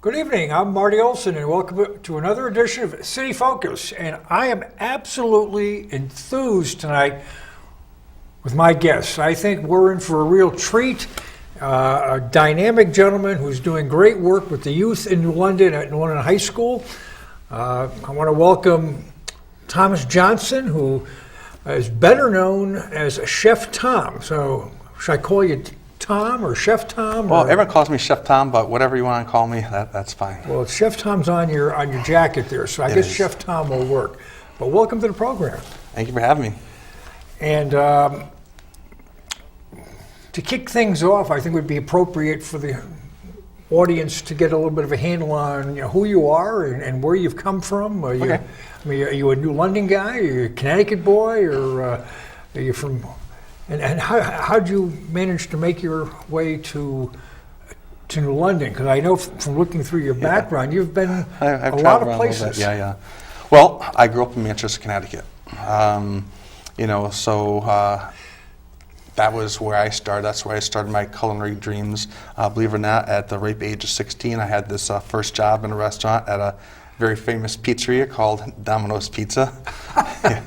Good evening, I'm Marty Olsen and welcome to another edition of City Focus. And I am absolutely enthused tonight with my guests. I think we're in for a real treat. A dynamic gentleman who's doing great work with the youth in New London at New London High School. I want to welcome Thomas Johnson, who is better known as Chef Tomm. So should I call you Tomm or Chef Tomm? Well, everyone calls me Chef Tomm, but whatever you want to call me, that's fine. Well, Chef Tomm's on your jacket there, so I guess Chef Tomm will work. But welcome to the program. Thank you for having me. And to kick things off, I think it would be appropriate for the audience to get a little bit of a handle on who you are and where you've come from. Are you a New London guy? Are you a Connecticut boy? Or are you from... And how'd you manage to make your way to New London? Because I know from looking through your background, you've been I've a lot of places. Yeah. Well, I grew up in Manchester, Connecticut. That was where I started. That's where I started my culinary dreams. Believe it or not, at the ripe age of 16, I had this first job in a restaurant at a very famous pizzeria called Domino's Pizza. I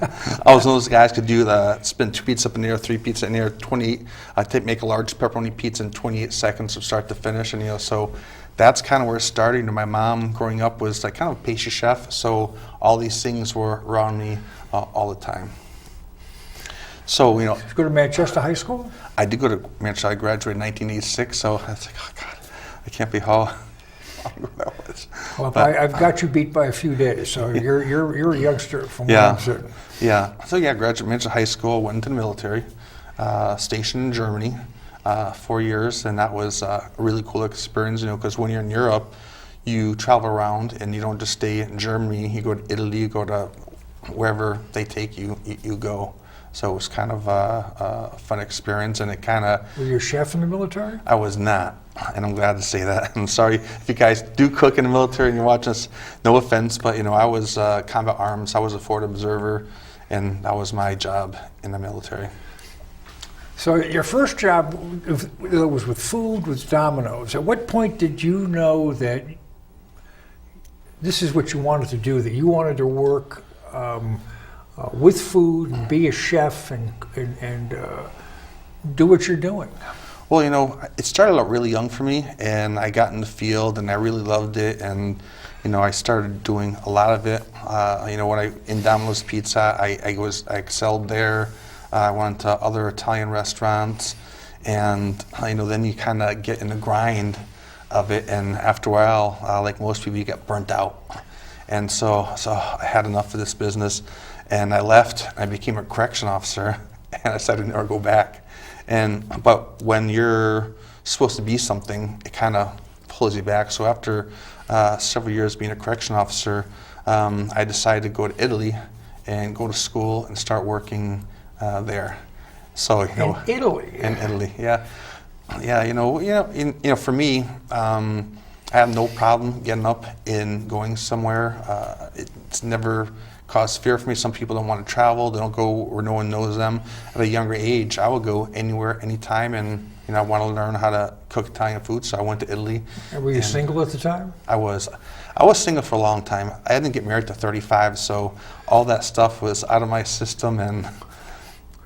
was one of those guys could do spin 2 pizzas up in the air, 3 pizzas in the air, make a large pepperoni pizza in 28 seconds from start to finish, and so that's kind of where it started. My mom, growing up, was like kind of a pastry chef, so all these things were around me all the time. So Did you go to Manchester High School? I did go to Manchester. I graduated in 1986, so I was like, oh God, I can't be how long that was. Well, I've got you beat by a few days, so you're a youngster from what I'm certain. Yeah. So I graduated Manchester High School, went into the military, stationed in Germany 4 years, and that was a really cool experience. Because when you're in Europe, you travel around and you don't just stay in Germany. You go to Italy, you go to wherever they take you, you go. So it was kind of a fun experience, and it kind of... Were you a chef in the military? I was not, and I'm glad to say that. I'm sorry if you guys do cook in the military and you're watching us, no offense, but I was combat arms, I was a forward observer, and that was my job in the military. So your first job was with food, with Domino's. At what point did you know that this is what you wanted to do, that you wanted to work with food and be a chef and do what you're doing? Well, it started out really young for me, and I got in the field and I really loved it, and I started doing a lot of it. In Domino's Pizza, I excelled there. I went to other Italian restaurants, and then you kind of get in the grind of it, and after a while, like most people, you get burnt out. And so I had enough of this business, and I left. I became a correction officer, and I decided to never go back. But when you're supposed to be something, it kind of pulls you back. So after several years being a correction officer, I decided to go to Italy and go to school and start working there. So in Italy. In Italy, yeah. For me, I have no problem getting up and going somewhere. It's never caused fear for me. Some people don't want to travel. They don't go where no one knows them. At a younger age, I would go anywhere, anytime, and I want to learn how to cook Italian food, so I went to Italy. And were you single at the time? I was single for a long time. I didn't get married to 35, so all that stuff was out of my system.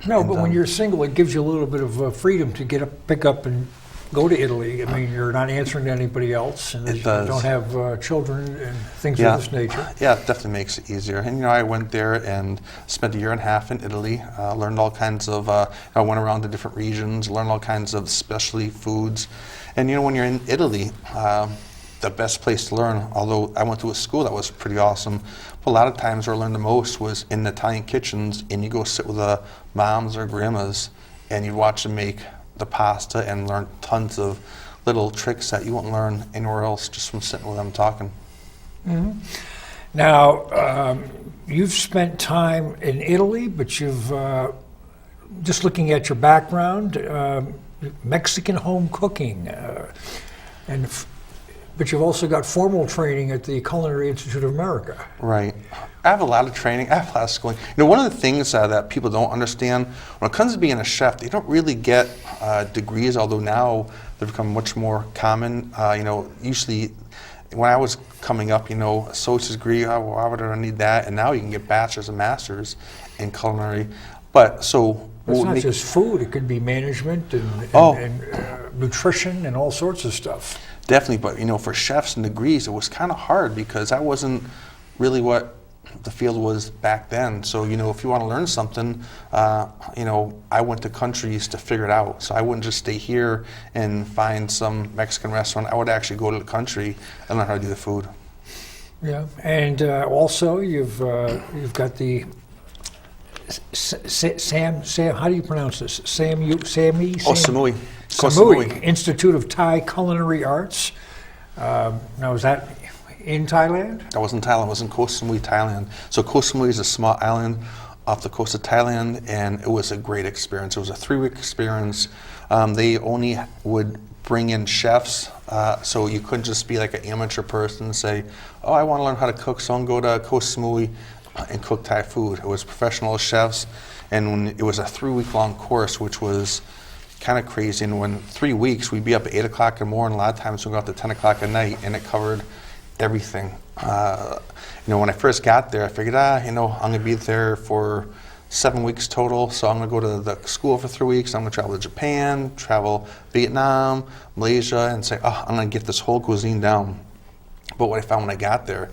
But when you're single, it gives you a little bit of freedom to pick up and go to Italy. I mean, you're not answering to anybody else, and you don't have children and things of this nature. Yeah, it definitely makes it easier. And I went there and spent a year and a half in Italy. Learned all kinds of. I went around to different regions, learned all kinds of specialty foods. And when you're in Italy, the best place to learn. Although I went to a school that was pretty awesome, but a lot of times where I learned the most was in the Italian kitchens, and you go sit with the moms or grandmas, and you watch them make the pasta and learn tons of little tricks that you won't learn anywhere else just from sitting with them talking. Mm-hmm. Now, you've spent time in Italy, but you've, just looking at your background, Mexican home cooking, but you've also got formal training at the Culinary Institute of America. Right. I have a lot of training. I have a lot of schooling. One of the things that people don't understand, when it comes to being a chef, they don't really get degrees, although now they've become much more common. Usually when I was coming up, associate's degree, why would I need that? And now you can get bachelor's and master's in culinary. But so It's not just food; it could be management and nutrition and all sorts of stuff. Definitely, but for chefs and degrees, it was kind of hard because that wasn't really what the field was back then. So if you want to learn something, I went to countries to figure it out. So I wouldn't just stay here and find some Mexican restaurant. I would actually go to the country and learn how to do the food. Yeah, and also you've got the Sam. How do you pronounce this? Samui. Samui Institute of Thai Culinary Arts. Now, is that in Thailand? That was in Thailand. It was in Koh Samui, Thailand. So Koh Samui is a small island off the coast of Thailand, and it was a great experience. It was a 3-week experience. They only would bring in chefs, so you couldn't just be like an amateur person and say, "Oh, I want to learn how to cook, so I'm going to go to Koh Samui and cook Thai food." It was professional chefs, and it was a 3-week-long course, which was kind of crazy. And when 3 weeks, we'd be up at 8 o'clock in the morning. A lot of times we'd go out to 10 o'clock at night, and it covered everything. When I first got there, I figured, I'm going to be there for 7 weeks total. So I'm going to go to the school for 3 weeks. I'm going to travel to Japan, travel Vietnam, Malaysia, and say, I'm going to get this whole cuisine down. But what I found when I got there,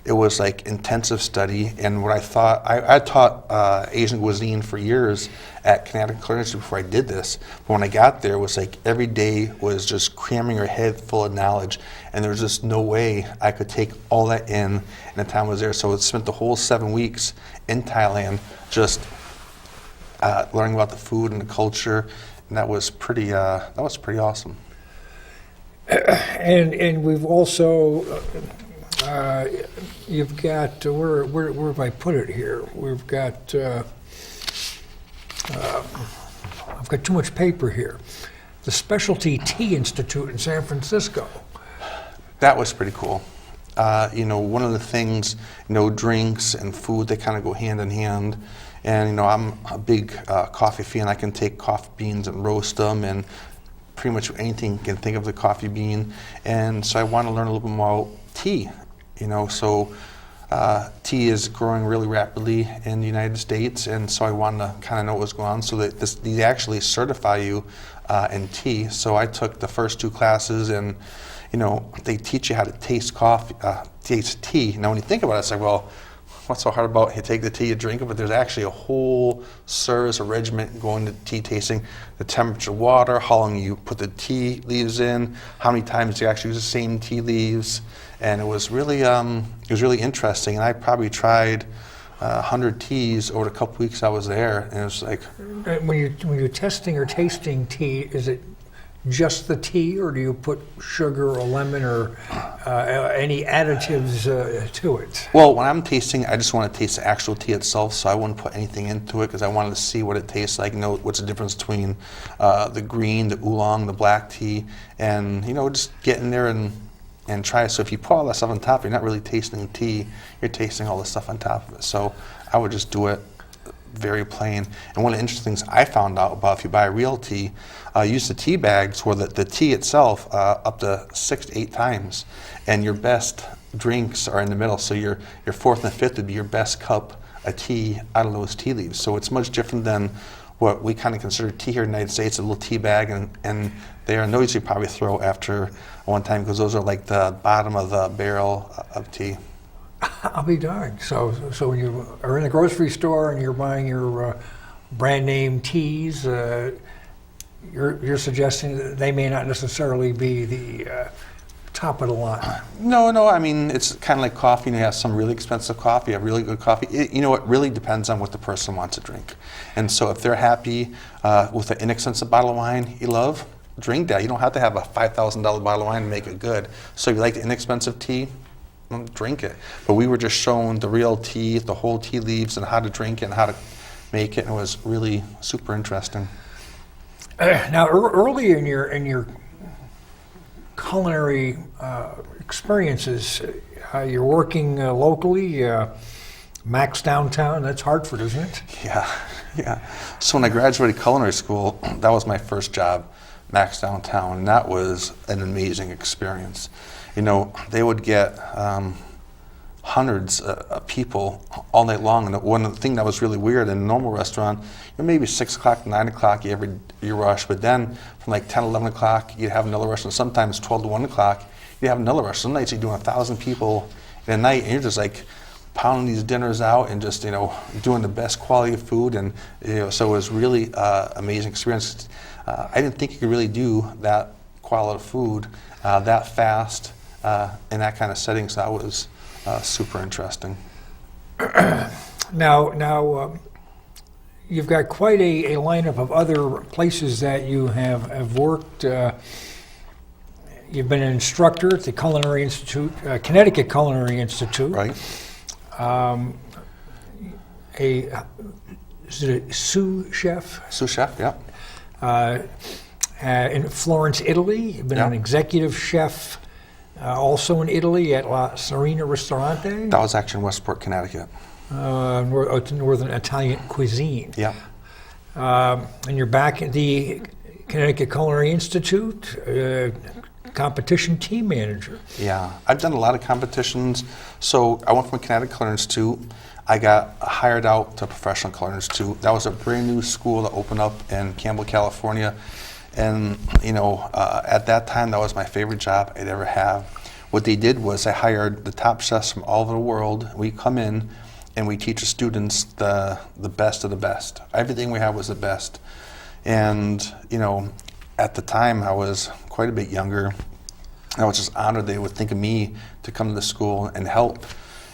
it was like intensive study. And what I thought, I taught Asian cuisine for years at Connecticut Culinary Institute before I did this. But when I got there, it was like every day was just cramming your head full of knowledge. And there was just no way I could take all that in the time I was there. So I spent the whole 7 weeks in Thailand just learning about the food and the culture. And that was pretty awesome. And we've also, you've got, where have I put it here? We've got, I've got too much paper here. The Specialty Tea Institute in San Francisco. That was pretty cool. One of the things, drinks and food, they kind of go hand in hand. And, I'm a big coffee fan. I can take coffee beans and roast them and pretty much anything you can think of the coffee bean. And so I want to learn a little bit more about tea. Tea is growing really rapidly in the United States, and so I wanted to kind of know what was going on. So that they actually certify you in tea. So I took the first 2 classes, and they teach you how to taste taste tea. Now, when you think about it, it's like, well, what's so hard about you take the tea, you drink it? But there's actually a whole service, a regiment going to tea tasting. The temperature of water, how long you put the tea leaves in, how many times you actually use the same tea leaves. And it was really interesting. And I probably tried 100 teas over the couple weeks I was there. And it was like, when you're testing or tasting tea, is it just the tea, or do you put sugar or lemon or any additives to it? Well, when I'm tasting, I just want to taste the actual tea itself, so I wouldn't put anything into it because I wanted to see what it tastes like, know what's the difference between the green, the oolong, the black tea, and just get in there and try it. So if you put all that stuff on top, you're not really tasting tea, you're tasting all the stuff on top of it. So I would just do it very plain. And one of the interesting things I found out about if you buy real tea, use the tea bags where the tea itself up to 6 to 8 times, and your best drinks are in the middle. So your 4th and 5th would be your best cup of tea out of those tea leaves. So it's much different than what we kind of consider tea here in the United States, a little tea bag, and they are noise you probably throw after one time because those are like the bottom of the barrel of tea. I'll be darned. So when you are in the grocery store and you're buying your brand name teas, you're suggesting that they may not necessarily be the top of the line. No. I mean, it's kind of like coffee. You have some really expensive coffee, you have really good coffee. It really depends on what the person wants to drink. And so if they're happy with an inexpensive bottle of wine you love, drink that. You don't have to have a $5,000 bottle of wine to make it good. So if you like the inexpensive tea, drink it. But we were just shown the real tea, the whole tea leaves, and how to drink it and how to make it, and it was really super interesting. Now, early in your culinary experiences, you're working locally, Max Downtown. That's Hartford, isn't it? Yeah. So when I graduated culinary school, that was my first job. Max Downtown, and that was an amazing experience. You know, they would get hundreds of people all night long, and one thing that was really weird in a normal restaurant, maybe 6 o'clock, 9 o'clock, you rush, but then from like 10, 11 o'clock, you'd have another rush, and sometimes 12 to 1 o'clock, you'd have another rush. Some nights you're doing 1,000 people in a night, and you're just like pounding these dinners out and just, doing the best quality of food, and, so it was really amazing experience. I didn't think you could really do that quality of food that fast in that kind of setting, so that was super interesting. Now, you've got quite a lineup of other places that you have worked. You've been an instructor at the Culinary Institute, Connecticut Culinary Institute. Right. Is it a sous chef? Sous chef, yeah. In Florence, Italy. You've been an executive chef also in Italy at La Serena Ristorante. That was actually in Westport, Connecticut. Northern Italian cuisine. Yeah. And you're back at the Connecticut Culinary Institute, competition team manager. Yeah, I've done a lot of competitions. So I went from Connecticut Culinary Institute. I got hired out to Professional Culinary Institute. That was a brand new school that opened up in Campbell, California. And, at that time, that was my favorite job I'd ever have. What they did was they hired the top chefs from all over the world. We come in and we teach the students the best of the best. Everything we had was the best. And, at the time, I was quite a bit younger. I was just honored they would think of me to come to the school and help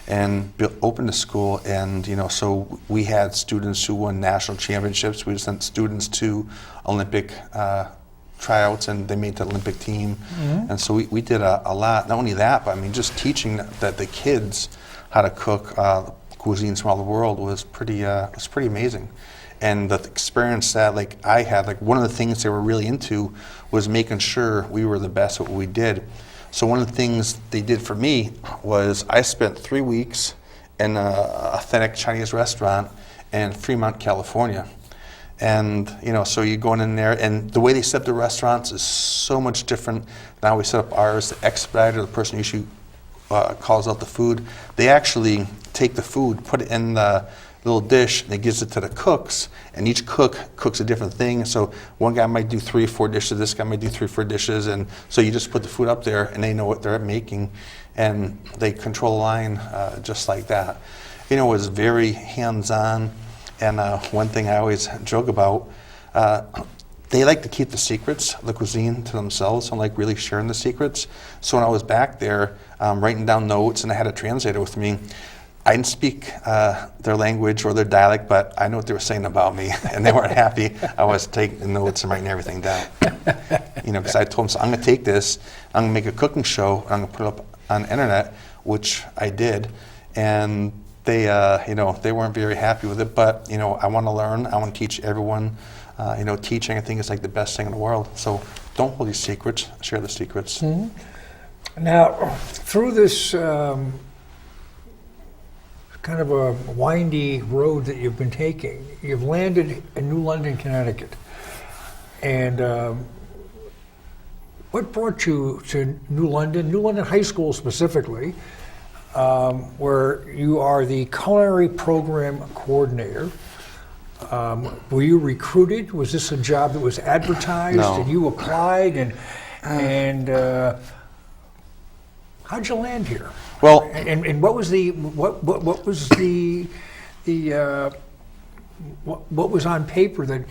and open the school. And, so we had students who won national championships. We sent students to Olympic tryouts, and they made the Olympic team. Mm-hmm. And so we did a lot. Not only that, but just teaching the kids how to cook cuisines from all the world was pretty amazing. And the experience that I had, one of the things they were really into was making sure we were the best at what we did. So one of the things they did for me was I spent 3 weeks in an authentic Chinese restaurant in Fremont, California. And, so you're going in there, and the way they set up the restaurants is so much different than how we set up ours. The expediter, the person who usually calls out the food, they actually take the food, put it in the little dish, and it gives it to the cooks, and each cook cooks a different thing. So one guy might do 3 or 4 dishes, this guy might do 3 or 4 dishes, and so you just put the food up there, and they know what they're making, and they control the line just like that. It was very hands-on, and one thing I always joke about, they like to keep the secrets of the cuisine to themselves, and really sharing the secrets. So when I was back there writing down notes, and I had a translator with me, I didn't speak their language or their dialect, but I know what they were saying about me, and they weren't happy. I was taking notes and writing everything down. Because I told them, so I'm going to take this, I'm going to make a cooking show, and I'm going to put it up on the internet, which I did, and they, they weren't very happy with it. But I want to learn. I want to teach everyone. Teaching, I think, is the best thing in the world. So don't hold these secrets. Share the secrets. Mm-hmm. Now, through this kind of a windy road that you've been taking, you've landed in New London, Connecticut. And what brought you to New London High School specifically, where you are the culinary program coordinator? Were you recruited? Was this a job that was advertised? No. And you applied? And how'd you land here? Well, and what was what was on paper that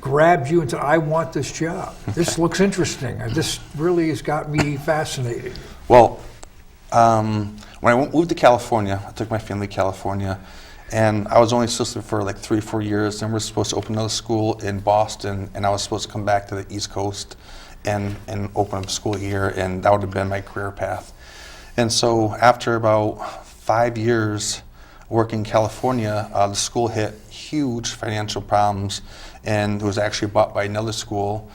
grabbed you and said, I want this job? This looks interesting. This really has got me fascinated. Well, when I moved to California, I took my family to California, and I was only assistant for 3 or 4 years. Then we were supposed to open another school in Boston, and I was supposed to come back to the East Coast and open up a school here, and that would have been my career path. And so after about 5 years working in California, the school hit huge financial problems, and it was actually bought by another school.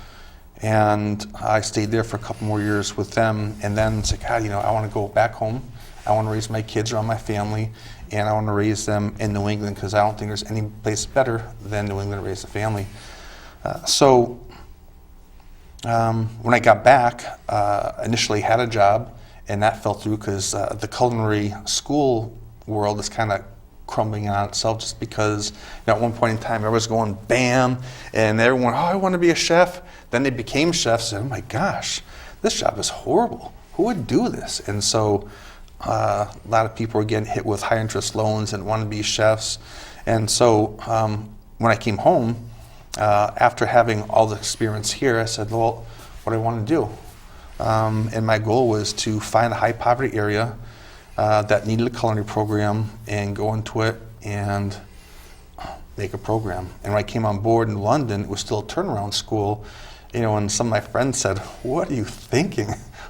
And I stayed there for a couple more years with them, and then said, God, I want to go back home. I want to raise my kids around my family, and I want to raise them in New England, because I don't think there's any place better than New England to raise a family. So When I got back, initially had a job, and that fell through because the culinary school world is kind of crumbling on itself, just because at one point in time everyone was going bam, and everyone, oh, I want to be a chef. Then they became chefs, and oh my gosh, this job is horrible. Who would do this? And so a lot of people were getting hit with high interest loans and wanted to be chefs. And so when I came home, after having all the experience here, I said, well, what do I want to do? And my goal was to find a high poverty area that needed a culinary program and go into it and make a program. And when I came on board in London, it was still a turnaround school. And some of my friends said, what are you thinking?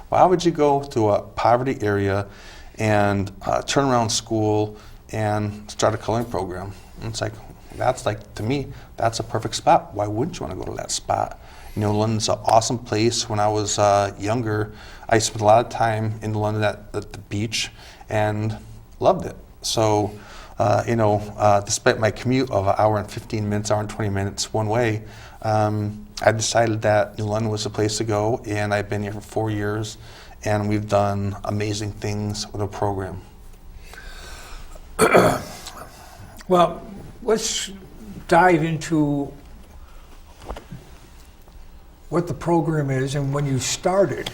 Why would you go to a poverty area and turnaround school and start a culinary program? And it's like, to me, that's a perfect spot. Why wouldn't you want to go to that spot? London's an awesome place. When I was younger, I spent a lot of time in London at the beach and loved it. So, despite my commute of an hour and 15 minutes, hour and 20 minutes one way, I decided that New London was the place to go, and I've been here for 4 years, and we've done amazing things with the program. Well, let's dive into what the program is and when you started.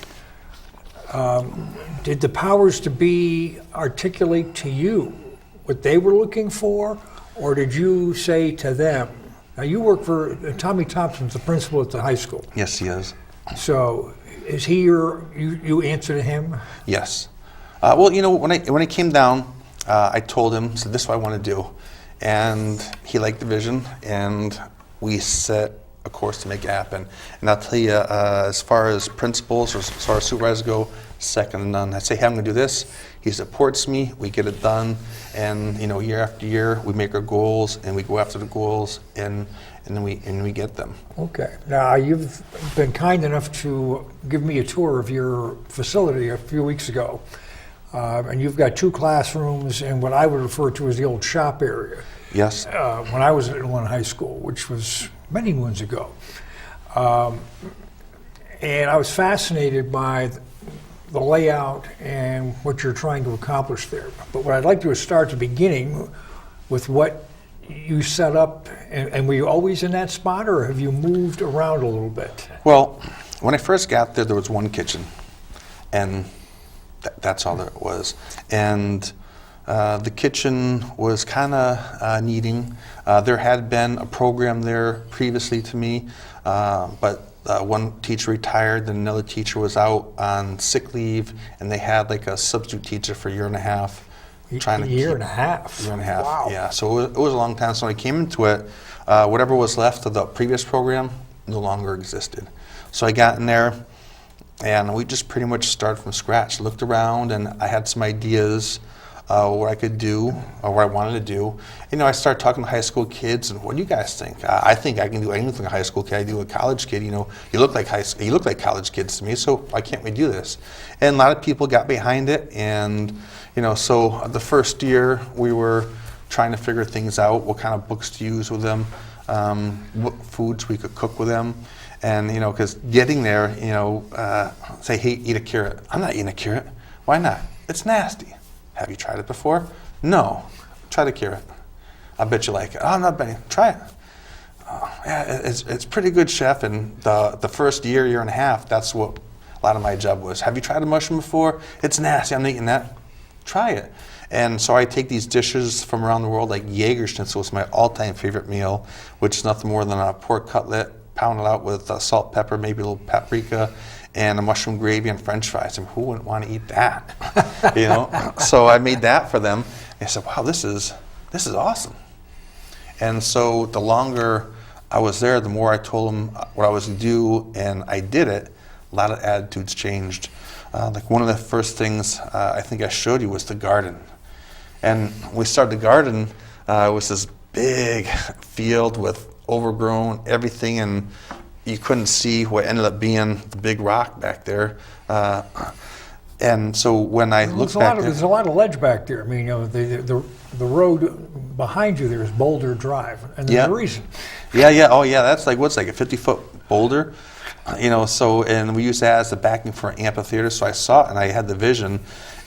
Did the powers to be articulate to you what they were looking for, or did you say to them? Now, you work for Tommy Thompson's the principal at the high school. Yes, he is. So, is he you answer to him? Yes. Well, when I came down, I told him, so this is what I want to do, and he liked the vision, and we set a course to make it happen. And I'll tell you, as far as principals or as far as supervisors go, second to none. I say, hey, I'm going to do this. He supports me. We get it done. And year after year, we make our goals and we go after the goals, and then we get them. Okay. Now, you've been kind enough to give me a tour of your facility a few weeks ago. And you've got 2 classrooms and what I would refer to as the old shop area. Yes. When I was at Illinois High School, which was many moons ago. And I was fascinated by the layout and what you're trying to accomplish there. But what I'd like to do is start at the beginning with what you set up. And were you always in that spot, or have you moved around a little bit? Well, when I first got there was one kitchen, and that's all there was. And the kitchen was kind of needing. There had been a program there previously to me, but one teacher retired, then another teacher was out on sick leave, and they had like a substitute teacher for a year and a half. Year and a half? Year and a half, wow. Yeah. So it was a long time. So when I came into it, whatever was left of the previous program no longer existed. So I got in there, and we just pretty much started from scratch. Looked around, and I had some ideas what I could do or what I wanted to do. I started talking to high school kids, and what do you guys think? I think I can do anything a high school kid. I do a college kid. You look like you look like college kids to me. So why can't we do this? And a lot of people got behind it, and so the first year we were trying to figure things out. What kind of books to use with them, what foods we could cook with them. And, because getting there, say, hey, eat a carrot. I'm not eating a carrot. Why not? It's nasty. Have you tried it before? No. Try the carrot. I bet you like it. Oh, I'm not betting. Try it. Yeah, it's pretty good, chef. And the first year and a half, that's what a lot of my job was. Have you tried a mushroom before? It's nasty. I'm not eating that. Try it. And so I take these dishes from around the world, like Jaeger schnitzel is my all-time favorite meal, which is nothing more than a pork cutlet, pounded out with salt, pepper, maybe a little paprika, and a mushroom gravy and French fries. And who wouldn't want to eat that? So I made that for them. And I said, wow, this is awesome. And so the longer I was there, the more I told them what I was to do, and I did it. A lot of attitudes changed. Like one of the first things I think I showed you was the garden. And when we started the garden, it was this big field with overgrown everything, and you couldn't see what ended up being the big rock back there. And so when I looked back there, there's a lot of ledge back there. I mean, the road behind you there is Boulder Drive, and there's a reason. Yeah. Oh, yeah. That's like what's like a 50-foot boulder. So, and we used that as the backing for an amphitheater, so I saw it and I had the vision.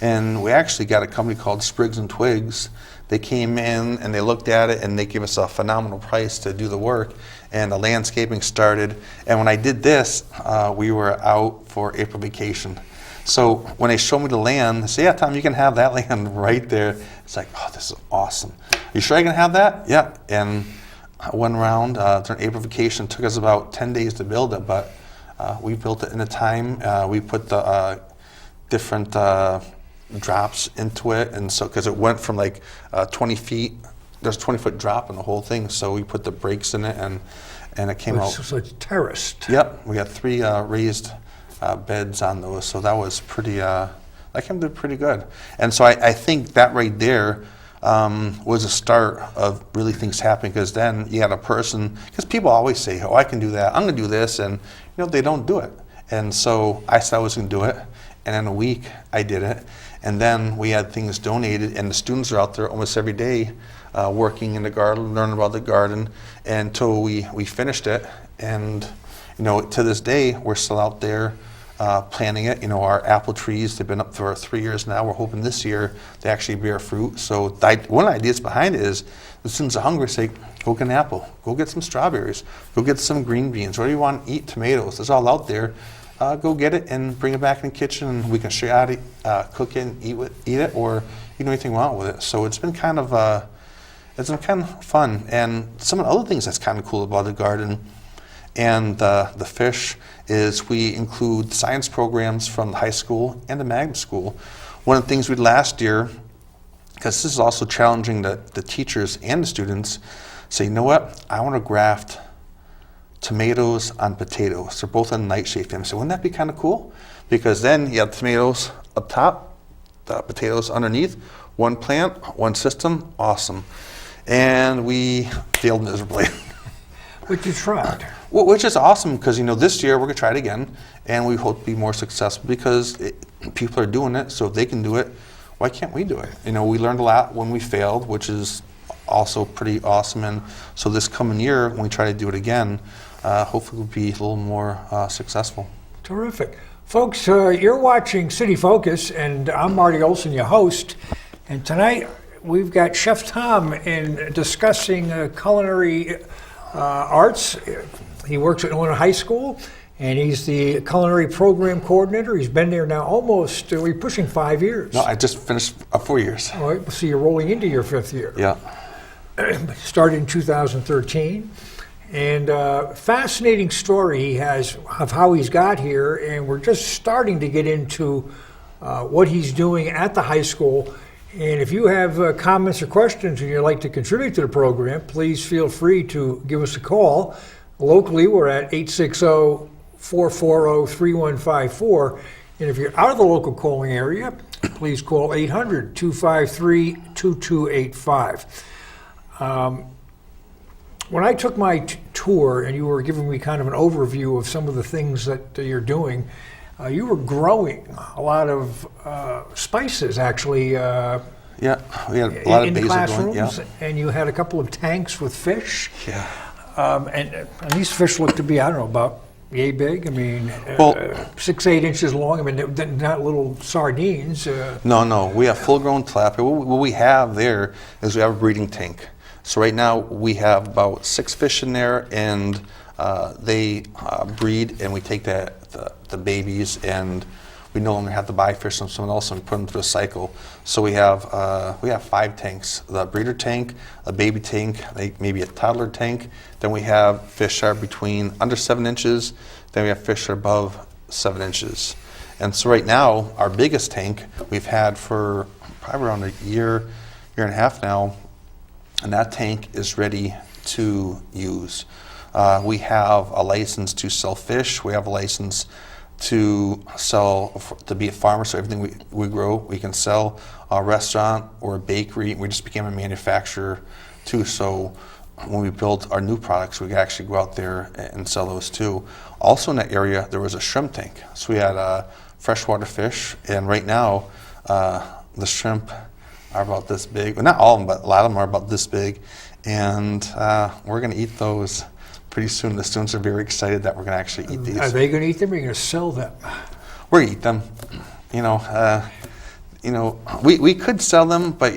And we actually got a company called Sprigs and Twigs. They came in and they looked at it and they gave us a phenomenal price to do the work. And the landscaping started. And when I did this, we were out for April vacation. So when they showed me the land, they said, yeah, Tom, you can have that land right there. It's like, oh, this is awesome. You sure I can have that? Yeah. And I went around during April vacation. It took us about 10 days to build it, but we built it in a time. We put the different drops into it, and so because it went from like 20 feet, there's a 20-foot drop in the whole thing, so we put the brakes in it, and it came out. So it's terraced. Yep, we got 3 raised beds on those, so that was pretty. That came to pretty good, and so I think that right there was a start of really things happening, because then you had a person, because people always say, oh, I can do that, I'm going to do this, and they don't do it. And so I said I was going to do it, and in a week I did it. And then we had things donated, and the students are out there almost every day working in the garden, learning about the garden, until we finished it. And to this day, we're still out there planting it. Our apple trees, they've been up for 3 years now. We're hoping this year they actually bear fruit. So one of the ideas behind it is, the students are hungry, say, go get an apple, go get some strawberries, go get some green beans, what do you want to eat, tomatoes, it's all out there. Go get it and bring it back in the kitchen, and we can show you how to cook it and eat it, or you can do anything you want with it. So it's been kind of fun. And some of the other things that's kind of cool about the garden and the fish is we include science programs from the high school and the magnet school. One of the things we did last year, because this is also challenging the teachers and the students, say, you know what, I want to graft tomatoes on potatoes. They're both on nightshade family. So wouldn't that be kind of cool? Because then you have tomatoes up top, the potatoes underneath, one plant, one system, awesome. And we failed miserably. But you tried. Well, which is awesome, because this year we're going to try it again, and we hope to be more successful, because people are doing it, so if they can do it, why can't we do it? We learned a lot when we failed, which is also pretty awesome. And so this coming year, when we try to do it again, hopefully we'll be a little more successful. Terrific. Folks, you're watching City Focus, and I'm Marty Olsen, your host. And tonight we've got Chef Tomm in discussing culinary arts. He works at Illinois High School, and he's the culinary program coordinator. He's been there now almost, we're pushing 5 years. No, I just finished 4 years. All right, so you're rolling into your 5th year. Yeah. Started in 2013. And fascinating story he has of how he's got here, and we're just starting to get into what he's doing at the high school. And if you have comments or questions and you'd like to contribute to the program, please feel free to give us a call. Locally, we're at 860-440-3154. And if you're out of the local calling area, please call 800-253-2285. When I took my tour and you were giving me kind of an overview of some of the things that you're doing, you were growing a lot of spices, actually. Yeah, we had a lot of basil classrooms, going. Yeah. And you had a couple of tanks with fish. Yeah. And these fish look to be, I don't know, about yay big. I mean, 6-8 inches long. I mean, they're not little sardines. No, we have full-grown tilapia. What we have there is we have a breeding tank. So right now we have about 6 fish in there, and they breed, and we take the babies, and we no longer have to buy fish from someone else, and we put them through a cycle. So we have 5 tanks: the breeder tank, a baby tank, maybe a toddler tank. Then we have fish that are between under 7 inches. Then we have fish that are above 7 inches. And so right now, our biggest tank we've had for probably around a year and a half now. And that tank is ready to use. We have a license to sell fish. We have a license to be a farmer, so everything we grow, we can sell. A restaurant or a bakery, we just became a manufacturer too. So when we built our new products, we could actually go out there and sell those too. Also in that area, there was a shrimp tank. So we had freshwater fish, and right now, the shrimp are about this big. Well, not all of them, but a lot of them are about this big. And we're going to eat those pretty soon the students are very excited that we're going to actually eat these. Are they going to eat them or are you going to sell them? We're going to eat them. We could sell them, but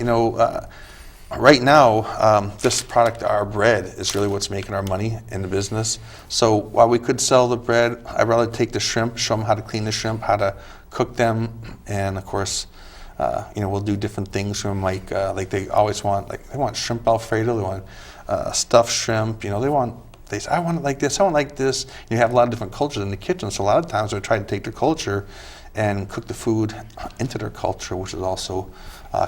right now, this product, our bread, is really what's making our money in the business. So while we could sell the bread, I'd rather take the shrimp, show them how to clean the shrimp, how to cook them, and of course, we'll do different things from like they always want, they want shrimp Alfredo, they want stuffed shrimp, they say, I want it like this, I want it like this. You have a lot of different cultures in the kitchen, so a lot of times we try to take their culture and cook the food into their culture, which is also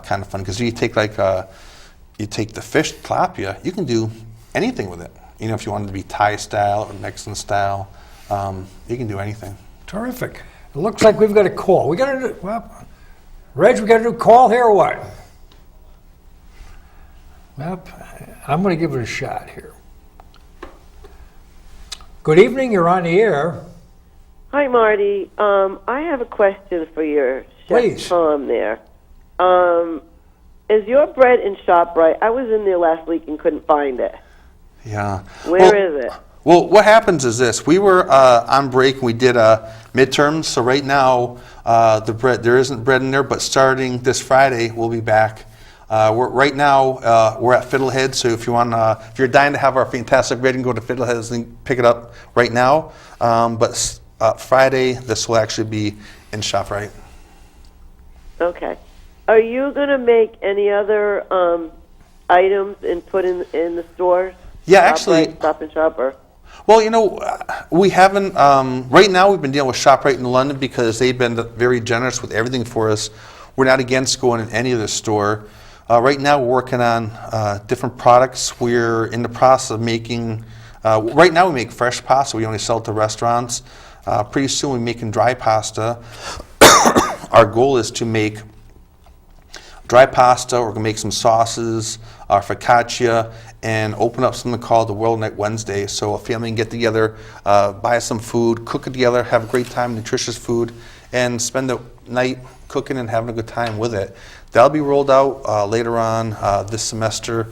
kind of fun. Because you take you take the fish tilapia, you can do anything with it. If you want it to be Thai style or Mexican style, you can do anything. Terrific. It looks like we've got a call. Reg, we got a new call here or what? Well, I'm going to give it a shot here. Good evening, you're on the air. Hi, Marty. I have a question for your chef, Please. Tomm there. Is your bread in ShopRite? I was in there last week and couldn't find it. Yeah. Where is it? Well, what happens is this. We were on break and we did midterms, so right now there isn't bread in there, but starting this Friday, we'll be back. Right now, we're at Fiddlehead, so if you're dying to have our fantastic bread, you can go to Fiddlehead and pick it up right now. But Friday, this will actually be in ShopRite. Okay. Are you going to make any other items and put in the stores? Yeah, actually. Stop and Shop or? Well, we haven't. Right now, we've been dealing with ShopRite in London because they've been very generous with everything for us. We're not against going in any other store. Right now, we're working on different products. We're in the process of making. Right now, we make fresh pasta. We only sell it to restaurants. Pretty soon, we're making dry pasta. Our goal is to make dry pasta. We're going to make some sauces, focaccia, and open up something called the World Night Wednesday. So a family can get together, buy some food, cook it together, have a great time, nutritious food, and spend the night cooking and having a good time with it. That'll be rolled out later on this semester.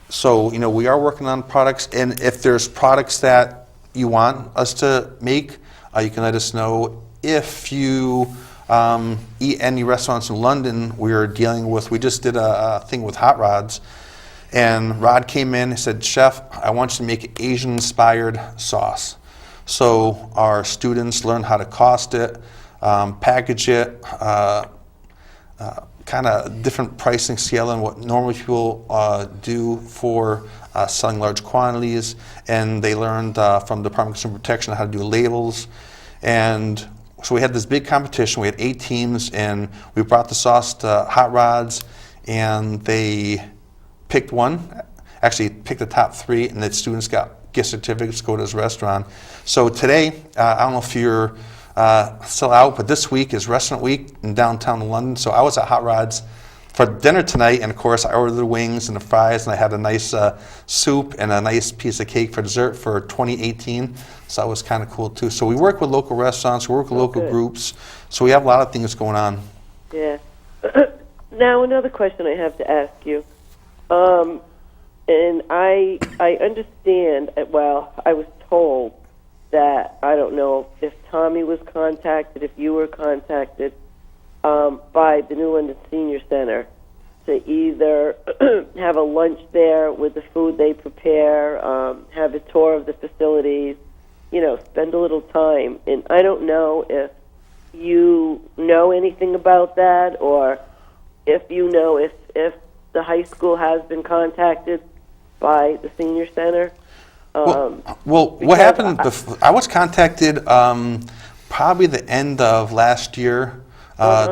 So, we are working on products, and if there's products that you want us to make, you can let us know. If you eat any restaurants in London, we just did a thing with hot rods, and Rod came in and said, Chef, I want you to make an Asian-inspired sauce. So our students learn how to cost it, package it, kind of different pricing scale than what normally people do for selling large quantities, and they learned from the Department of Consumer Protection how to do labels. And so we had this big competition. We had 8 teams, and we brought the sauce to Hot Rods, and they picked one, actually picked the top 3, and the students got gift certificates to go to this restaurant. So today, I don't know if you're still out, but this week is Restaurant Week in downtown London. So I was at Hot Rods for dinner tonight, and of course I ordered the wings and the fries, and I had a nice soup and a nice piece of cake for dessert for 2018. So that was kind of cool too. So we work with local restaurants, we work with local groups, so we have a lot of things going on. Yeah. Now another question I have to ask you. And I understand, well, I was told that, I don't know if Tommy was contacted, if you were contacted by the New London Senior Center to either have a lunch there with the food they prepare, have a tour of the facilities, spend a little time. And I don't know if you know anything about that, or if you know if the high school has been contacted by the Senior Center. Well, what happened? I was contacted probably the end of last year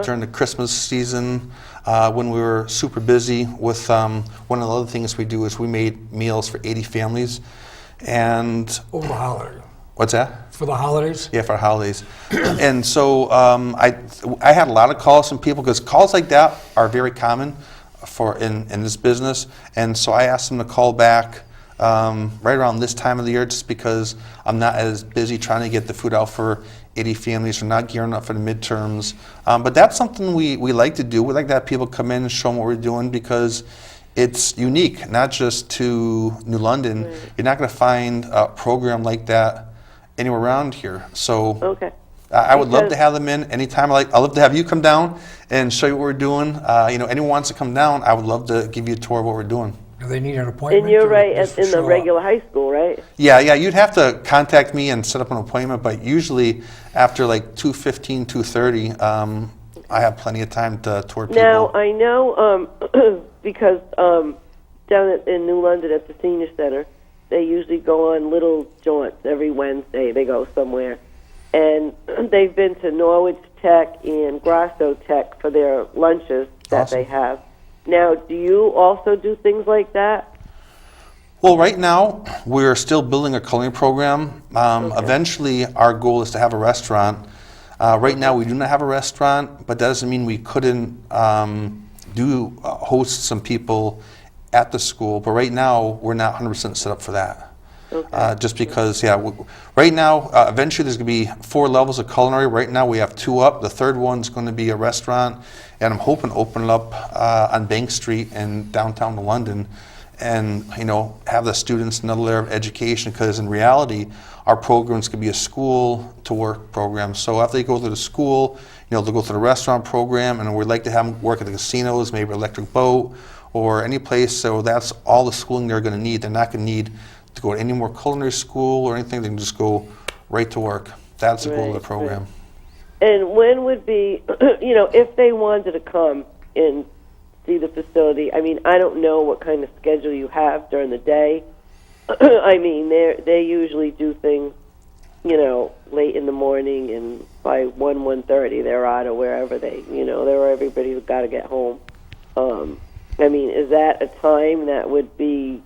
during the Christmas season when we were super busy with one of the other things we do is we made meals for 80 families. And Over the holiday. What's that? For the holidays? Yeah, for holidays. And so I had a lot of calls from people because calls like that are very common in this business. And so I asked them to call back right around this time of the year just because I'm not as busy trying to get the food out for 80 families. We're not gearing up for the midterms. But that's something we like to do. We like to have people come in and show them what we're doing because it's unique, not just to New London. Right. You're not going to find a program like that anywhere around here. So Okay. I would love to Because- have them in anytime. I'd love to have you come down and show you what we're doing. Anyone wants to come down, I would love to give you a tour of what we're doing. Do they need an appointment? And you're or right just in the show up? regular high school, right? Yeah, you'd have to contact me and set up an appointment, but usually after like 2:15, 2:30, I have plenty of time to tour people. Now, I know because down in New London at the Senior Center, they usually go on little jaunts every Wednesday. They go somewhere. And they've been to Norwich Tech and Grasso Tech for their lunches that Awesome. they have. Now, do you also do things like that? Well, right now, we're still building a culinary program. Eventually, our goal is to have a restaurant. Right now, we do not have a restaurant, but that doesn't mean we couldn't host some people at the school. But right now, we're not 100% set up for that. Okay. Just because, right now, eventually there's going to be 4 levels of culinary. Right now, we have 2 up. The third one's going to be a restaurant, and I'm hoping to open it up on Bank Street in downtown London, and have the students another layer of education. Because in reality, our programs could be a school to work program. So after they go through the school, they'll go through the restaurant program, and we'd like to have them work at the casinos, maybe Electric Boat, or any place. So that's all the schooling they're going to need. They're not going to need to go to any more culinary school or anything. They can just go right to work. That's the goal of the Right, program. And when would be, if they wanted to come and see the facility? I mean, I don't know what kind of schedule you have during the day. I mean, they usually do things, late in the morning, and by 1:30 they're out of wherever they're everybody's got to get home. I mean, is that a time that would be?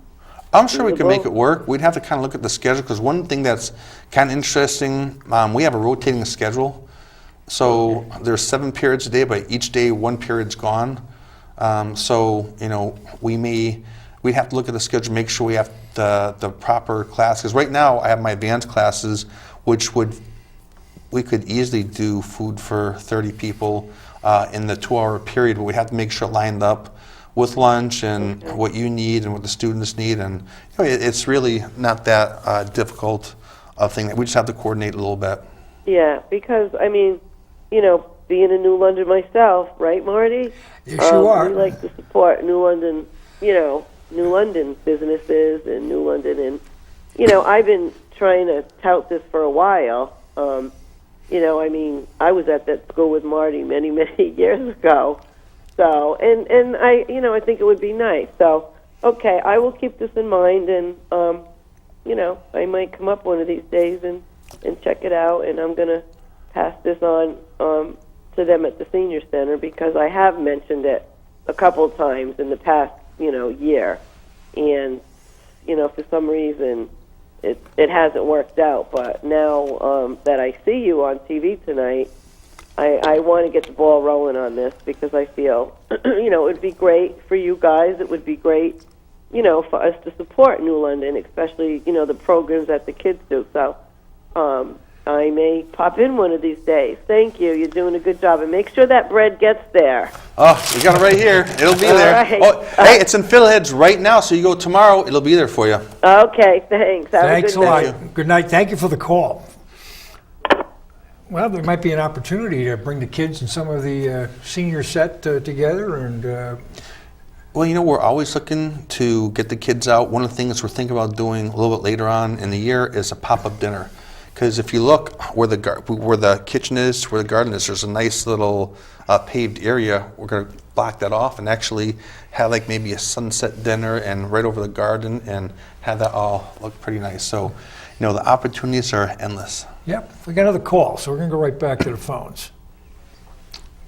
I'm sure we can make it feasible? work. We'd have to kind of look at the schedule, because one thing that's kind of interesting, we have a rotating schedule. So there's 7 periods a day, but each day 1 period's gone. We'd have to look at the schedule, make sure we have the proper class. Because right now I have my advanced classes, which we could easily do food for 30 people in the 2-hour period, but we have to make sure it lined up with lunch and what you need and what the students need. And it's really not that difficult a thing. We just have to coordinate a little bit. Yeah, because I mean, being in New London myself, right, Marty? Yes, you are. We like to support New London, New London businesses and New London, and I've been trying to tout this for a while. I mean, I was at that school with Marty many, many years ago. So, and I think it would be nice. So, okay, I will keep this in mind, and I might come up one of these days and check it out, and I'm gonna pass this on to them at the Senior Center, because I have mentioned it a couple of times in the past year, and for some reason it hasn't worked out. But now that I see you on TV tonight, I want to get the ball rolling on this, because I feel, it would be great for you guys. It would be great, for us to support New London, especially, the programs that the kids do. So I may pop in one of these days. Thank you. You're doing a good job. And make sure that bread gets there. Oh, we got it right here. It'll be All there. right. Oh, hey, it's in Fiddleheads right now, so you go tomorrow, it'll be there for you. Okay, thanks. Have Thanks a a good lot. night. Good night. Thank you for the call. Well, there might be an opportunity to bring the kids and some of the senior set together, and Well, we're always looking to get the kids out. One of the things we're thinking about doing a little bit later on in the year is a pop-up dinner. Because if you look where the kitchen is, where the garden is, there's a nice little paved area. We're going to block that off and actually have like maybe a sunset dinner and right over the garden, and have that all look pretty nice. So, the opportunities are endless. yep, we got another call, so we're going to go right back to the phones.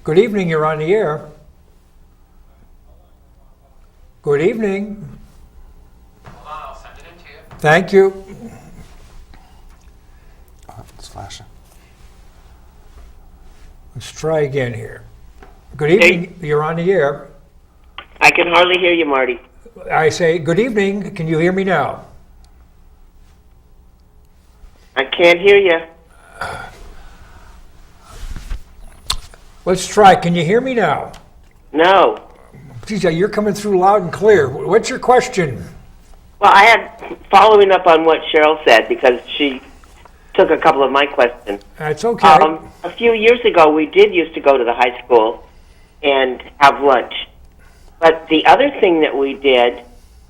Good evening, you're on the air. Good evening. Hold on, I'll send it in to you. Thank you. Oh, it's flashing. Let's try again here. Good evening, you're on the air. I can hardly hear you, Marty. I say, good evening, can you hear me now? I can't hear you. Let's try, can you hear me now? No. Geez, you're coming through loud and clear. What's your question? Well, I had following up on what Cheryl said because she took a couple of my questions. That's okay. A few years ago, we did used to go to the high school and have lunch. But the other thing that we did,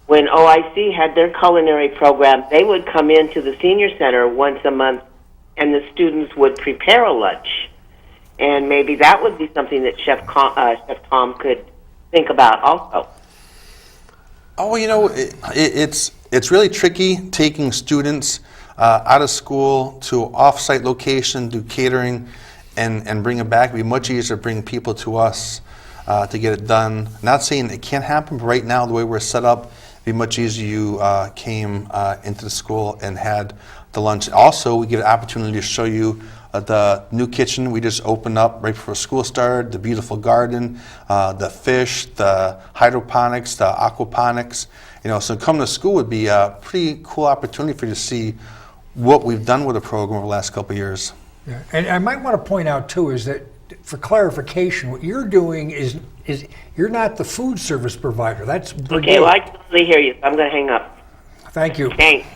when OIC had their culinary program, they would come into the senior center once a month, and the students would prepare a lunch. And maybe that would be something that Chef Tomm could think about also. Oh, it's really tricky taking students out of school to off-site location, do catering, and bring it back. It'd be much easier to bring people to us to get it done. Not saying it can't happen, but right now, the way we're set up, it'd be much easier you came into the school and had the lunch. Also, we get an opportunity to show you the new kitchen we just opened up right before school started, the beautiful garden, the fish, the hydroponics, the aquaponics. So coming to school would be a pretty cool opportunity for you to see what we've done with the program over the last couple of years. Yeah. And I might want to point out too is that for clarification, what you're doing is you're not the food service provider. That's Brigade. Okay, well, I can totally hear you, so I'm going to hang up. Thank you. Thanks.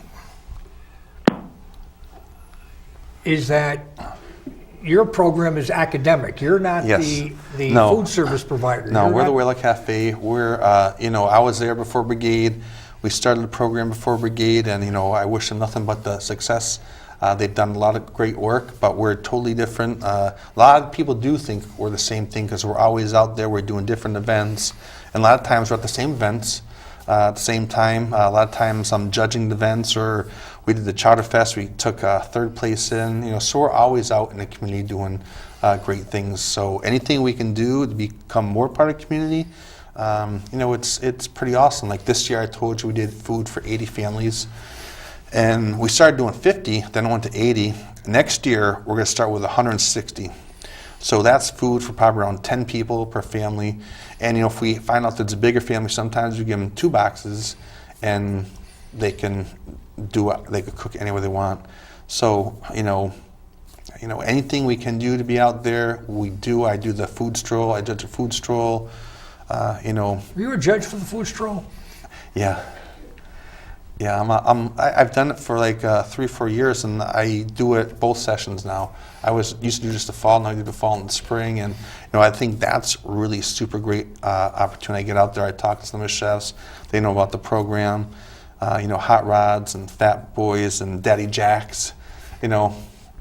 Is that your program is academic. You're not Yes. the No. food service provider. No, You're we're the not- Whaler Café. We're, I was there before Brigade. We started the program before Brigade, and, I wish them nothing but the success. They've done a lot of great work, but we're totally different. A lot of people do think we're the same thing because we're always out there. We're doing different events, and a lot of times we're at the same events at the same time. A lot of times I'm judging the events, or we did the Chowder Fest. We took third place in. So we're always out in the community doing great things. So anything we can do to become more part of the community, it's pretty awesome. Like this year, I told you we did food for 80 families. And we started doing 50, then it went to 80. Next year, we're going to start with 160. So that's food for probably around 10 people per family. And if we find out that it's a bigger family, sometimes we give them 2 boxes, and they can cook any way they want. So anything we can do to be out there, we do. I do the food stroll. I judge a food stroll. Were you a judge for the food stroll? Yeah. Yeah, I've done it for like 3 or 4 years, and I do it both sessions now. I used to do just the fall, now I do the fall and the spring, and I think that's really super great opportunity. I get out there, I talk to some of the chefs, they know about the program, Hot Rods and Fat Boys and Daddy Jack's,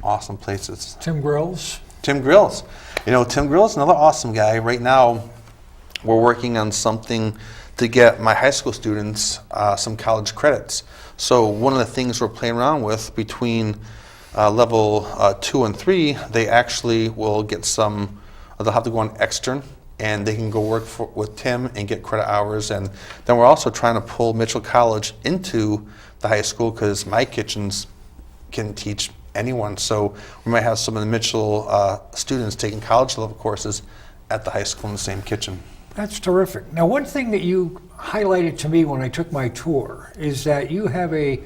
awesome places. Tim Grills. Tim Grills. Tim Grills is another awesome guy. Right now, we're working on something to get my high school students some college credits. So one of the things we're playing around with between level 2 and 3, they actually will get they'll have to go on extern, and they can go work with Tim and get credit hours. And then we're also trying to pull Mitchell College into the high school because my kitchens can teach anyone. So we might have some of the Mitchell students taking college level courses at the high school in the same kitchen. That's terrific. Now, one thing that you highlighted to me when I took my tour is that you have a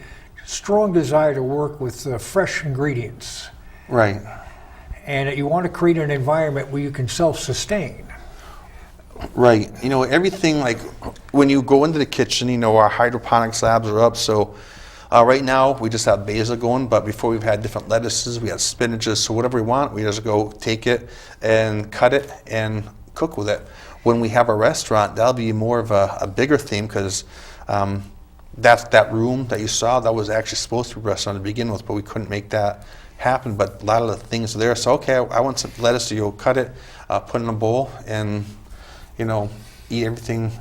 strong desire to work with fresh ingredients. Right. And that you want to create an environment where you can self-sustain. Right. Everything, like when you go into the kitchen, our hydroponics labs are up. So right now we just have basil going, but before we've had different lettuces, we had spinaches. So whatever we want, we just go take it and cut it and cook with it. When we have a restaurant, that'll be more of a bigger theme because that room that you saw, that was actually supposed to be a restaurant to begin with, but we couldn't make that happen. But a lot of the things are there. So, okay, I want some lettuce, so you'll cut it, put it in a bowl, and, eat everything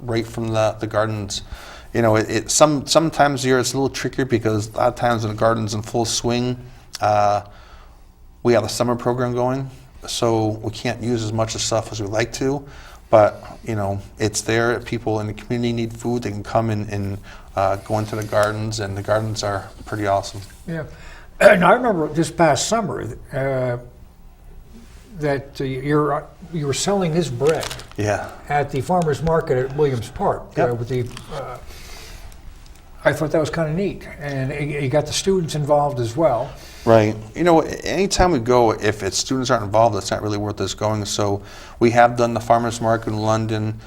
right from the gardens. Sometimes here it's a little trickier because a lot of times when the garden's in full swing, we have a summer program going. So we can't use as much of stuff as we like to, but it's there. If people in the community need food, they can come and go into the gardens, and the gardens are pretty awesome. Yeah. And I remember this past summer that you were selling this bread. Yeah. At the farmers market at Williams Park. Yep. With the I thought that was kind of neat, and you got the students involved as well. Right. You know, anytime we go, if students aren't involved, it's not really worth us going. So we have done the farmers market in London.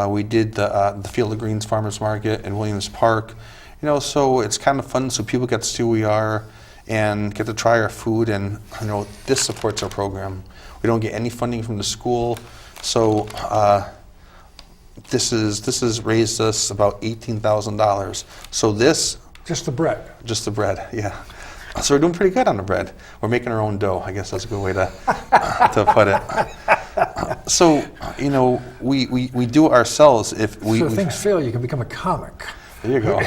We did the Field of Greens farmers market in Williams Park. You know, so it's kind of fun. So people get to see who we are and get to try our food. And you know, this supports our program. We don't get any funding from the school, so this has raised us about $18,000. So this. Just the bread. Just the bread, yeah. So we're doing pretty good on the bread. We're making our own dough. I guess that's a good way to put it. So, you know, we do it ourselves. If we, So if things fail, you can become a comic. there you go.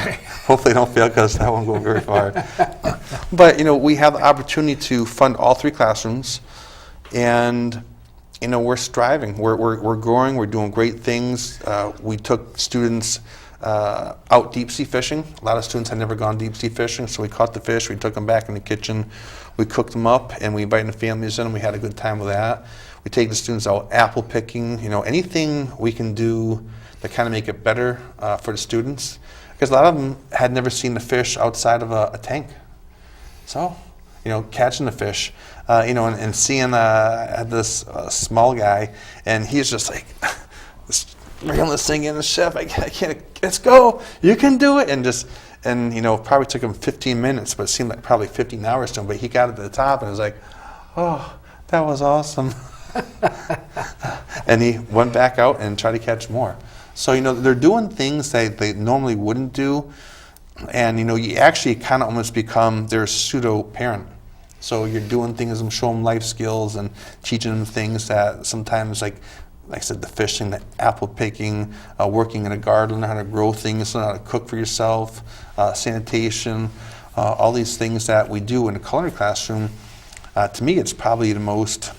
Hopefully, they don't fail because that won't go very far. But you know, we have the opportunity to fund all 3 classrooms, and you know, we're striving. We're growing. We're doing great things. We took students out deep sea fishing. A lot of students had never gone deep sea fishing, so we caught the fish, we took them back in the kitchen, we cooked them up, and we invited the families in, and we had a good time with that. We take the students out apple picking, you know, anything we can do to kind of make it better for the students, because a lot of them had never seen the fish outside of a tank. So, you know, catching the fish, you know, and seeing this small guy, and he's just like, reeling this thing in, the chef, I can't, let's go, you can do it, and you know, probably took him 15 minutes, but it seemed like probably 15 hours to him, but he got it to the top, and was like, oh, that was awesome. And he went back out and tried to catch more. So, you know, they're doing things that they normally wouldn't do, and you know, you actually kind of almost become their pseudo parent. So you're doing things and show them life skills and teaching them things that sometimes, like I said, the fishing, the apple picking, working in a garden, how to grow things, how to cook for yourself, sanitation, all these things that we do in a culinary classroom. To me, it's probably the most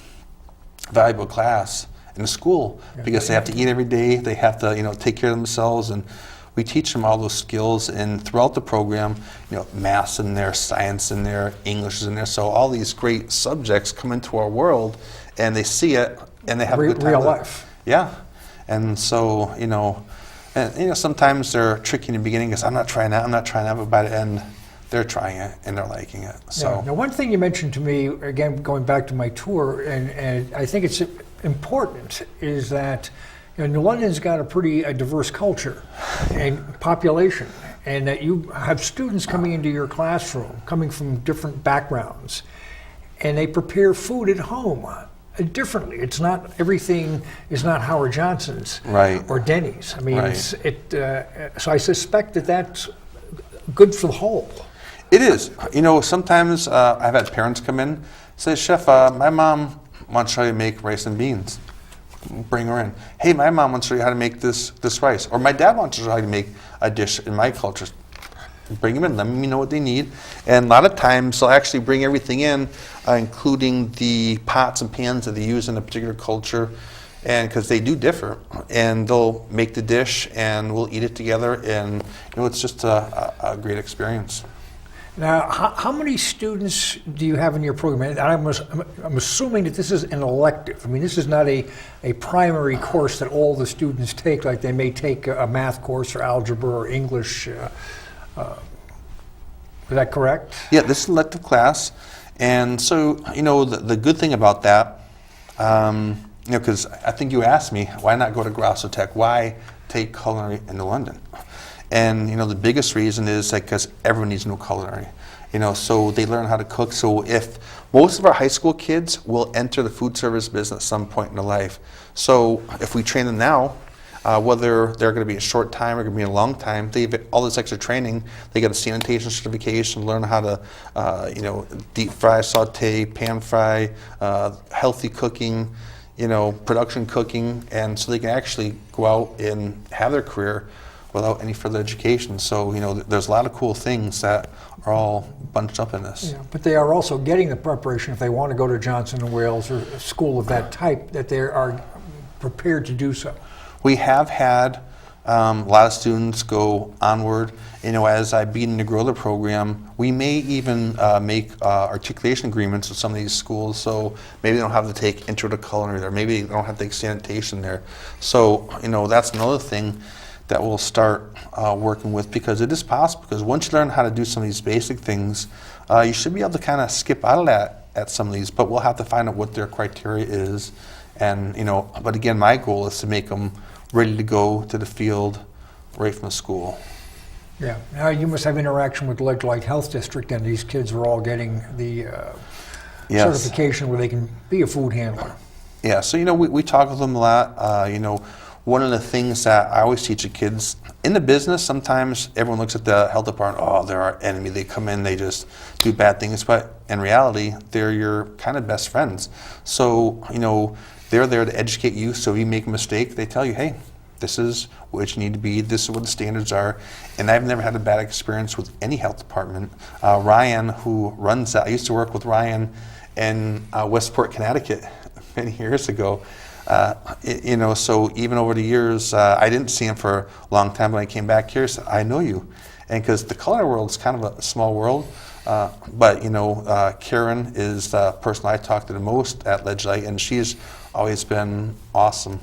valuable class in the school, because they have to eat every day, they have to, you know, take care of themselves, and we teach them all those skills. And throughout the program, you know, math's in there, science in there, English is in there, so all these great subjects come into our world, and they see it, and they have a good time real with it. life. Yeah, and so, you know, sometimes they're tricky in the beginning because I'm not trying that, but by the end, they're trying it and they're liking it. So Yeah. Now, one thing you mentioned to me, again, going back to my tour, and I think it's important, is that you know, New London's got a pretty diverse culture and population, and that you have students coming into your classroom, coming from different backgrounds, and they prepare food at home differently. It's not, everything is not Howard Johnson's Right. or Denny's. I mean, Right. so I suspect that that's good for the whole. it is. You know, sometimes I've had parents come in, say, Chef, my mom wants to show you to make rice and beans. Bring her in. Hey, my mom wants to show you how to make this rice. Or my dad wants to show you how to make a dish in my culture. Bring them in, let me know what they need. And a lot of times they'll actually bring everything in, including the pots and pans that they use in a particular culture, and because they do differ. And they'll make the dish and we'll eat it together, and you know, it's just a great experience. Now, how many students do you have in your program? And I'm assuming that this is an elective. I mean, this is not a primary course that all the students take, like they may take a math course or algebra or English. Is that correct? Yeah, this is an elective class, and so you know, the good thing about that, you know, because I think you asked me, why not go to Grosso Tech? Why take culinary into London? And you know, the biggest reason is like because everyone needs to know culinary. You know, so they learn how to cook. So if most of our high school kids will enter the food service business at some point in their life, so if we train them now, whether they're going to be a short time or going to be a long time, they have all this extra training. They get a sanitation certification, learn how to, you know, deep fry, saute, pan fry, healthy cooking, you know, production cooking, and so they can actually go out and have their career without any further education. So, you know, there's a lot of cool things that are all bunched up in this. Yeah, but they are also getting the preparation if they want to go to Johnson & Wales or a school of that type, that they are prepared to do so. We have had a lot of students go onward. You know, as I begin to grow the program, we may even make articulation agreements with some of these schools. So maybe they don't have to take intro to culinary there. Maybe they don't have to take sanitation there. So, you know, that's another thing that we'll start working with, because it is possible. Because once you learn how to do some of these basic things, you should be able to kind of skip out of that at some of these, but we'll have to find out what their criteria is. And, but again, my goal is to make them ready to go to the field right from the school. Yeah. Now you must have interaction with the Ledge Health District, and these kids are all getting the Yes. certification where they can be a food handler. Yeah, so we talk with them a lot. One of the things that I always teach the kids in the business, sometimes everyone looks at the health department, oh, they're our enemy. They come in, they just do bad things. But in reality, they're your kind of best friends. So, they're there to educate you. So if you make a mistake, they tell you, hey, this is what you need to be. This is what the standards are. And I've never had a bad experience with any health department. Ryan, who runs that, I used to work with Ryan in Westport, Connecticut many years ago. So even over the years, I didn't see him for a long time. When I came back here, I said, I know you. And because the culinary world is kind of a small world, but Karen is the person I talk to the most at Ledge Light, and she's always been awesome.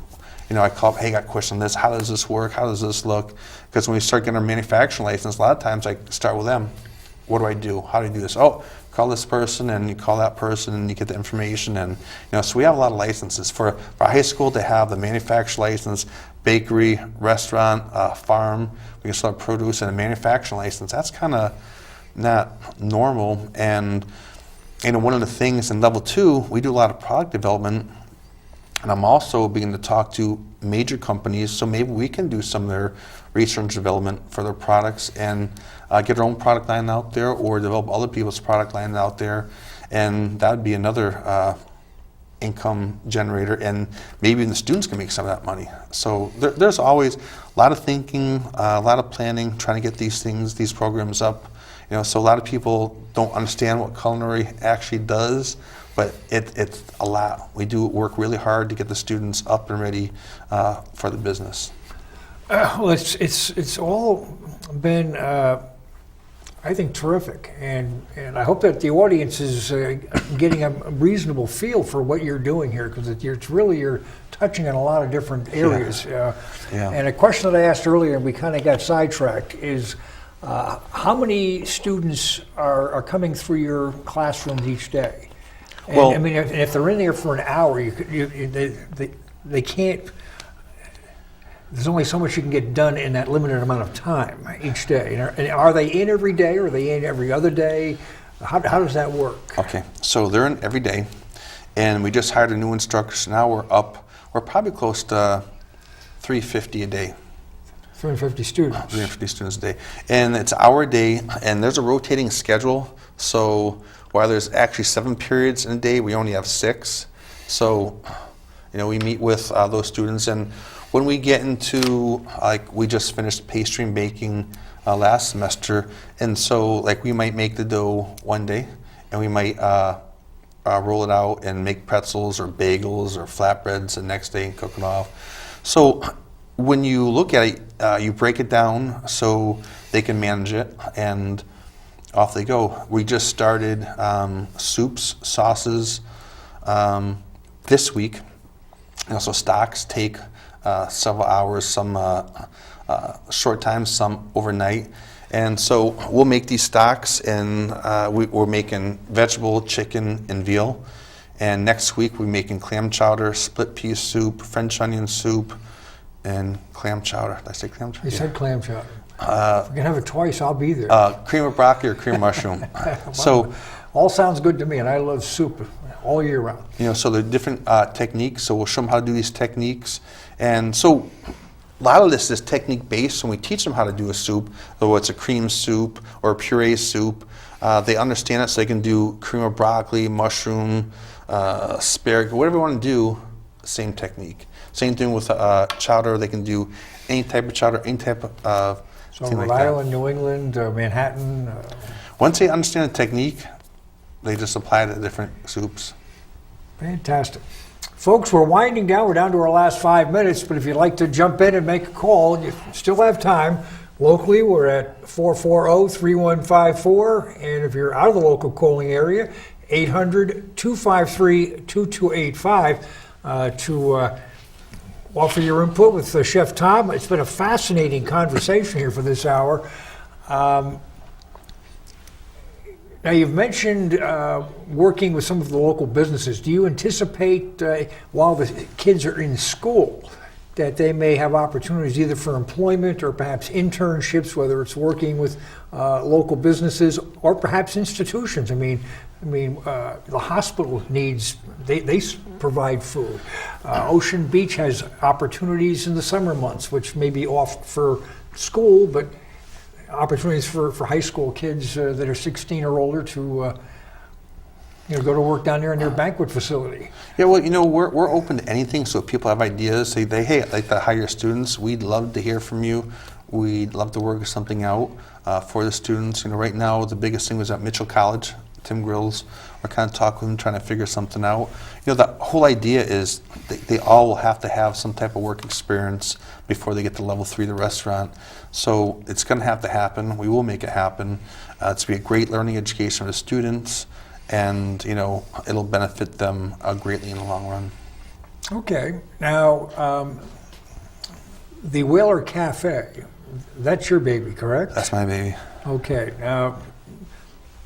I call up, hey, got a question on this. How does this work? How does this look? Because when we start getting our manufacturing license, a lot of times I start with them. What do I do? How do I do this? Oh, call this person, and you call that person, and you get the information. And so we have a lot of licenses. For high school, to have the manufacturer license, bakery, restaurant, farm, we can sell produce, and a manufacturing license. That's kind of not normal. And one of the things in level 2, we do a lot of product development. And I'm also beginning to talk to major companies, so maybe we can do some of their research and development for their products and get our own product line out there, or develop other people's product line out there. And that would be another income generator, and maybe even the students can make some of that money. So there's always a lot of thinking, a lot of planning, trying to get these programs up. So a lot of people don't understand what culinary actually does, but it's a lot. We do work really hard to get the students up and ready for the business. Well, it's all been, I think, terrific, and I hope that the audience is getting a reasonable feel for what you're doing here, because you're touching on a lot of different areas. Yeah. And a question that I asked earlier, and we kind of got sidetracked, is how many students are coming through your classrooms each day? And, Well, I mean, if they're in there for an hour, they can't. There's only so much you can get done in that limited amount of time each day. And are they in every day, or are they in every other day? How does that work? Okay, so they're in every day, and we just hired a new instructor, so now we're probably close to 350 a day. 350 students. 350 students a day. And it's an hour a day, and there's a rotating schedule, so while there's actually 7 periods in a day, we only have 6. So, we meet with those students, and when we get into, we just finished pastry and baking last semester, and so, we might make the dough one day, and we might roll it out and make pretzels or bagels or flatbreads the next day and cook it off. So when you look at it, you break it down so they can manage it, and off they go. We just started soups, sauces this week. So stocks take several hours, some short time, some overnight. And so we'll make these stocks, and we're making vegetable, chicken, and veal. And next week we're making clam chowder, split pea soup, French onion soup, and clam chowder. Did I say clam chowder? You said clam chowder. If you can have it twice, I'll be there. Cream of broccoli or cream of mushroom. So, all sounds good to me, and I love soup all year round. So there are different techniques. So we'll show them how to do these techniques. And so a lot of this is technique based. When we teach them how to do a soup, whether it's a cream soup or a puree soup, they understand it, so they can do cream of broccoli, mushroom, asparagus, whatever you want to do, same technique. Same thing with chowder. They can do any type of chowder, any type of So thing Rhode like that. Island, New England, Manhattan. Once they understand the technique, they just apply it to different soups. Fantastic. Folks, we're winding down. We're down to our last 5 minutes, but if you'd like to jump in and make a call, you still have time. Locally, we're at 440-3154, and if you're out of the local calling area, 800-253-2285 to offer your input with Chef Tomm. It's been a fascinating conversation here for this hour. Now, you've mentioned working with some of the local businesses. Do you anticipate, while the kids are in school, that they may have opportunities either for employment or perhaps internships, whether it's working with local businesses or perhaps institutions? I mean, the hospital needs, they provide food. Ocean Beach has opportunities in the summer months, which may be off for school, but opportunities for high school kids that are 16 or older to go to work down there in their banquet facility. Yeah, well, we're open to anything. So if people have ideas, say, hey, I'd like to hire students. We'd love to hear from you. We'd love to work something out for the students. Right now the biggest thing was at Mitchell College. Tim Grills, we're kind of talking with them, trying to figure something out. The whole idea is they all will have to have some type of work experience before they get to level 3 of the restaurant. So it's going to have to happen. We will make it happen. It's going to be a great learning education for the students, and it'll benefit them greatly in the long run. Okay. Now, the Whaler Café, that's your baby, correct? That's my baby. Okay. Now,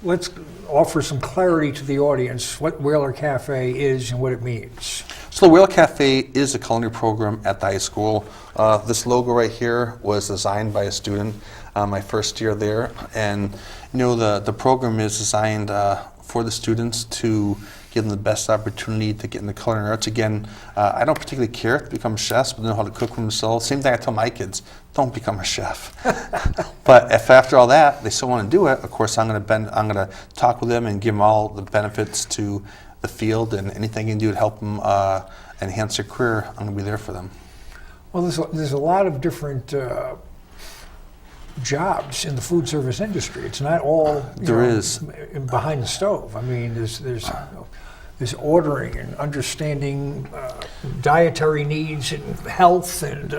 let's offer some clarity to the audience what Whaler Café is and what it means. So the Whaler Café is a culinary program at the high school. This logo right here was designed by a student my first year there, and the program is designed for the students to give them the best opportunity to get in the culinary arts. Again, I don't particularly care to become chefs, but know how to cook for themselves. Same thing I tell my kids, don't become a chef. But if after all that they still want to do it, of course I'm going to talk with them and give them all the benefits to the field, and anything I can do to help them enhance their career, I'm going to be there for them. Well, there's a lot of different jobs in the food service industry. It's not all behind the stove. I mean, there's ordering and understanding dietary needs and health, and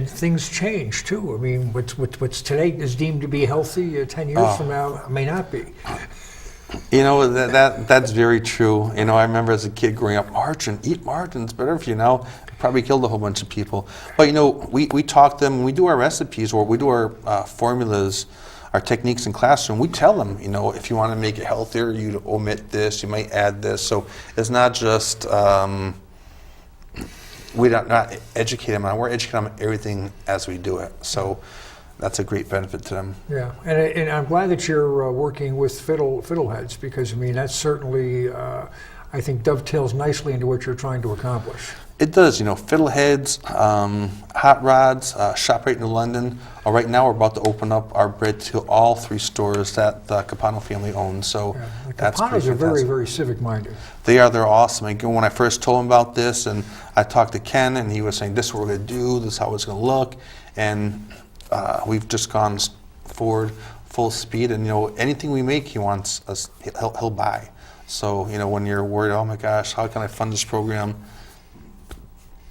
things change too. I mean, what's today is deemed to be healthy 10 years from now may not be. That's very true. I remember as a kid growing up, eat margin, it's better for you. Now, it probably killed a whole bunch of people. But we talk to them when we do our recipes or we do our formulas, our techniques in classroom. We tell them, if you want to make it healthier, you omit this, you might add this. So it's not just we don't not educate them on. We're educating them on everything as we do it. So that's a great benefit to them. Yeah, and I'm glad that you're working with fiddleheads, because that certainly I think dovetails nicely into what you're trying to accomplish. It does, fiddleheads, hot rods, ShopRite in London. Right now we're about to open up our bread to all 3 stores that the Capano family owns. So the that's Capanos are very, very civic-minded. They're awesome. When I first told them about this, and I talked to Ken, and he was saying, this is what we're going to do, this is how it's going to look, and we've just gone forward full speed, and anything we make, he wants us, he'll buy. So when you're worried, oh my gosh, how can I fund this program?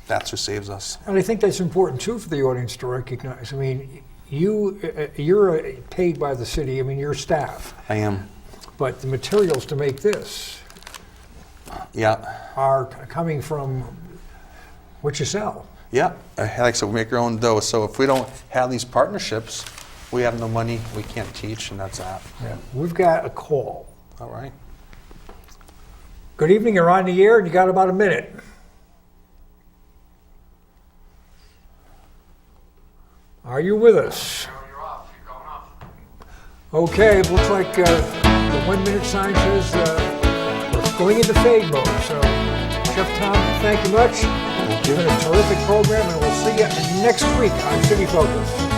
That's what saves us. And I think that's important too for the audience to recognize. You're paid by the city. You're staff. I am. But the materials to make this, are coming from what you sell. Yeah, like I said, we make our own dough. So if we don't have these partnerships, we have no money, we can't teach, and that's that. Yeah. We've got a call. All right. Good evening, you're on the air, and you got about a minute. Are you with us? You're off. You're going off. Okay, it looks like the 1 minute sign says we're going into fade mode. So, Chef Tomm, thank you much. Thank you. It's been a terrific program, and we'll see you next week on City Focus.